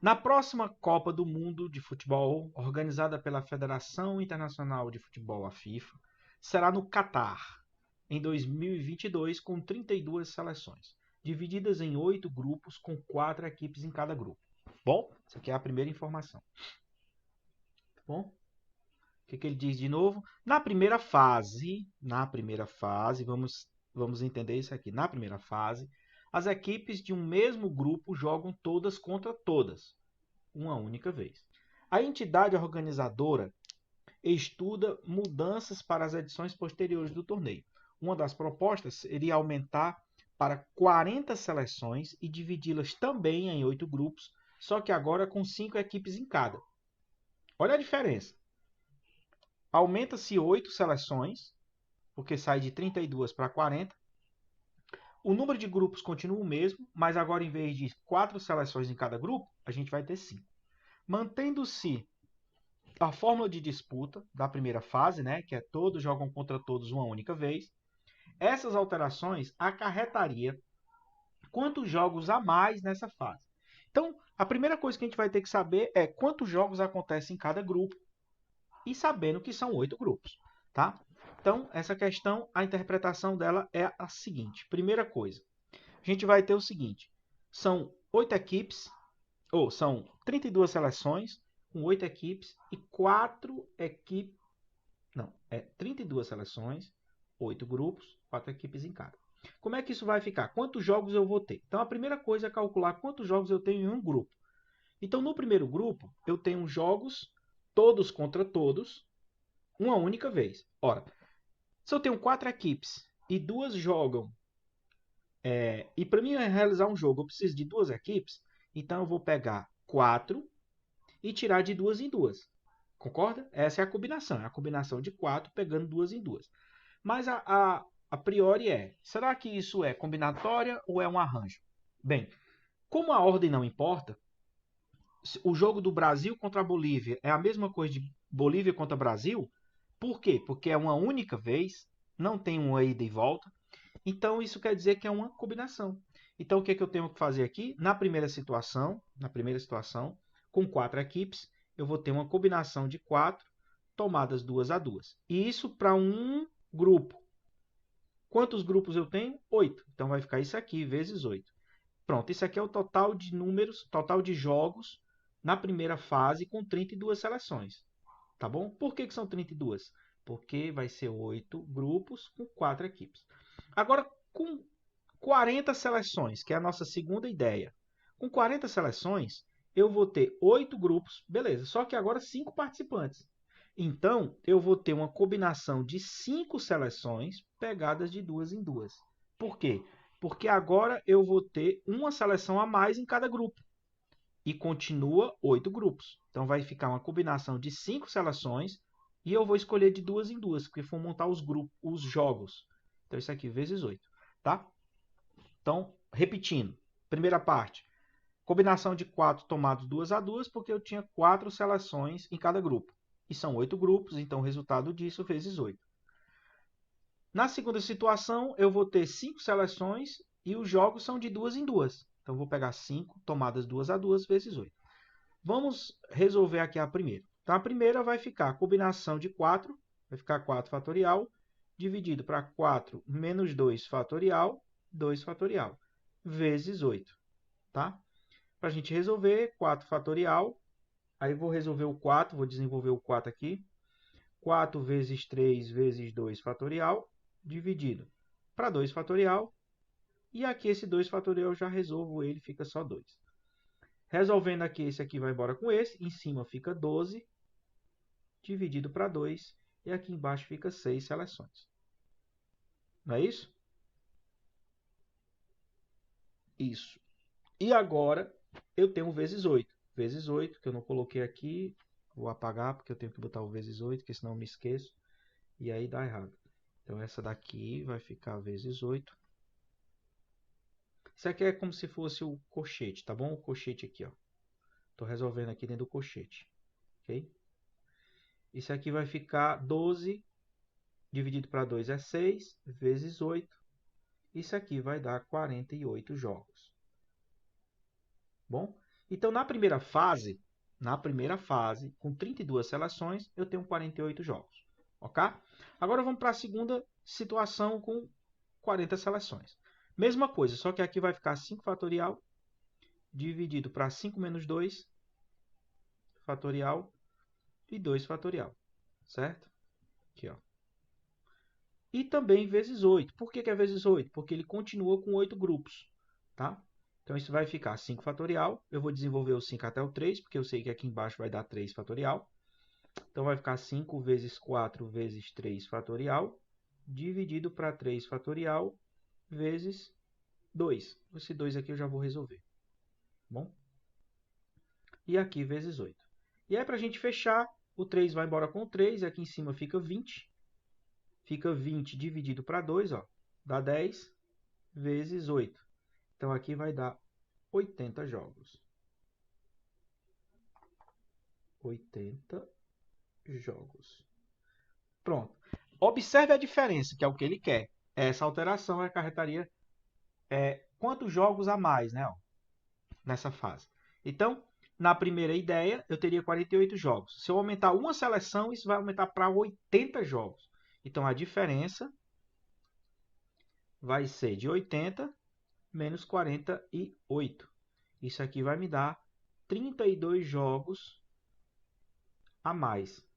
Na próxima Copa do Mundo de Futebol, organizada pela Federação Internacional de Futebol, a FIFA, será no Catar, em 2022, com 32 seleções, divididas em 8 grupos com 4 equipes em cada grupo. Bom, essa aqui é a primeira informação. Bom, o que ele diz de novo? Na primeira fase, vamos entender isso aqui. Na primeira fase, as equipes de um mesmo grupo jogam todas contra todas, uma única vez. A entidade organizadora estuda mudanças para as edições posteriores do torneio. Uma das propostas seria aumentar para 40 seleções e dividi-las também em 8 grupos, só que agora com 5 equipes em cada. Olha a diferença. Aumenta-se 8 seleções, porque sai de 32 para 40. O número de grupos continua o mesmo, mas agora em vez de 4 seleções em cada grupo, a gente vai ter 5. Mantendo-se a fórmula de disputa da primeira fase, né, que é todos jogam contra todos uma única vez, essas alterações acarretaria quantos jogos a mais nessa fase. Então, a primeira coisa que a gente vai ter que saber é quantos jogos acontecem em cada grupo e sabendo que são 8 grupos, tá? Então, essa questão, a interpretação dela é a seguinte. Primeira coisa, a gente vai ter o seguinte, são 8 equipes, ou são 32 seleções, com 8 equipes e 4 equipes. Não, é 32 seleções, 8 grupos, 4 equipes em cada. Como é que isso vai ficar? Quantos jogos eu vou ter? Então a primeira coisa é calcular quantos jogos eu tenho em um grupo. Então no primeiro grupo eu tenho jogos todos contra todos, uma única vez. Ora, se eu tenho 4 equipes e duas jogam, e para mim realizar um jogo eu preciso de 2 equipes, então eu vou pegar 4 e tirar de 2 em 2. Concorda? Essa é a combinação de 4 pegando 2 em 2. Mas a priori será que isso é combinatória ou é um arranjo? Bem, como a ordem não importa, o jogo do Brasil contra a Bolívia é a mesma coisa de Bolívia contra Brasil. Por quê? Porque é uma única vez, não tem uma ida e volta. Então isso quer dizer que é uma combinação. Então o que, é que eu tenho que fazer aqui? Na primeira situação, com 4 equipes, eu vou ter uma combinação de 4 tomadas 2 a 2. E isso para um grupo. Quantos grupos eu tenho? 8. Então vai ficar isso aqui vezes 8. Pronto, isso aqui é o total de números, total de jogos na primeira fase com 32 seleções. Tá bom? Por que são 32? Porque vai ser 8 grupos com 4 equipes. Agora, com 40 seleções, que é a nossa segunda ideia. Com 40 seleções, eu vou ter 8 grupos, beleza. Só que agora 5 participantes. Então, eu vou ter uma combinação de 5 seleções pegadas de 2 em 2. Por quê? Porque agora eu vou ter uma seleção a mais em cada grupo. E continua 8 grupos. Então, vai ficar uma combinação de 5 seleções. E eu vou escolher de 2 em 2, porque for montar os grupos, os jogos. Então, isso aqui vezes 8. Tá? Então, repetindo. Primeira parte. Combinação de 4 tomados 2 a 2, porque eu tinha 4 seleções em cada grupo. E são 8 grupos, então o resultado disso vezes 8. Na segunda situação, eu vou ter 5 seleções e os jogos são de 2 em 2. Então, eu vou pegar 5 tomadas 2 a 2 vezes 8. Vamos resolver aqui a primeira. Então, a primeira vai ficar a combinação de 4, vai ficar 4 fatorial, dividido para 4 menos 2 fatorial, 2 fatorial, vezes 8. Tá? Para a gente resolver, 4 fatorial, aí vou resolver o 4, vou desenvolver o 4 aqui. 4 vezes 3 vezes 2 fatorial, dividido para 2 fatorial. E aqui esse 2 fatorial eu já resolvo ele, fica só 2. Resolvendo aqui, esse aqui vai embora com esse. Em cima fica 12, dividido para 2. E aqui embaixo fica 6 seleções. Não é isso? Isso. E agora eu tenho vezes 8. Vezes 8, que eu não coloquei aqui. Vou apagar, porque eu tenho que botar o vezes 8, porque senão eu me esqueço. E aí dá errado. Então, essa daqui vai ficar vezes 8. Isso aqui é como se fosse o colchete, tá bom? O colchete aqui, ó. Estou resolvendo aqui dentro do colchete. Ok? Isso aqui vai ficar 12 dividido para 2 é 6, vezes 8. Isso aqui vai dar 48 jogos. Bom? Então, na primeira fase, com 32 seleções, eu tenho 48 jogos. Ok? Agora vamos para a segunda situação com 40 seleções. Mesma coisa, só que aqui vai ficar 5 fatorial dividido para 5 menos 2 fatorial e 2 fatorial. Certo? Aqui, ó. E também vezes 8. Por que é vezes 8? Porque ele continua com 8 grupos. Tá? Então, isso vai ficar 5 fatorial. Eu vou desenvolver o 5 até o 3, porque eu sei que aqui embaixo vai dar 3 fatorial. Então, vai ficar 5 vezes 4 vezes 3 fatorial, dividido para 3 fatorial, vezes 2. Esse 2 aqui eu já vou resolver. Bom? E aqui, vezes 8. E aí, para a gente fechar, o 3 vai embora com o 3, e aqui em cima fica 20. Fica 20 dividido para 2, ó, dá 10 vezes 8. Então, aqui vai dar 80 jogos. 80 jogos. Pronto. Observe a diferença, que é o que ele quer. Essa alteração acarretaria quantos jogos a mais, né, ó, nessa fase. Então, na primeira ideia, eu teria 48 jogos. Se eu aumentar uma seleção, isso vai aumentar para 80 jogos. Então, a diferença vai ser de 80 menos 48. Isso aqui vai me dar 32 jogos a mais.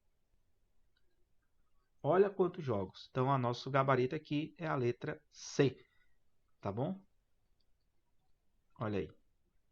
Olha quantos jogos. Então, o nosso gabarito aqui é a letra C. Tá bom? Olha aí.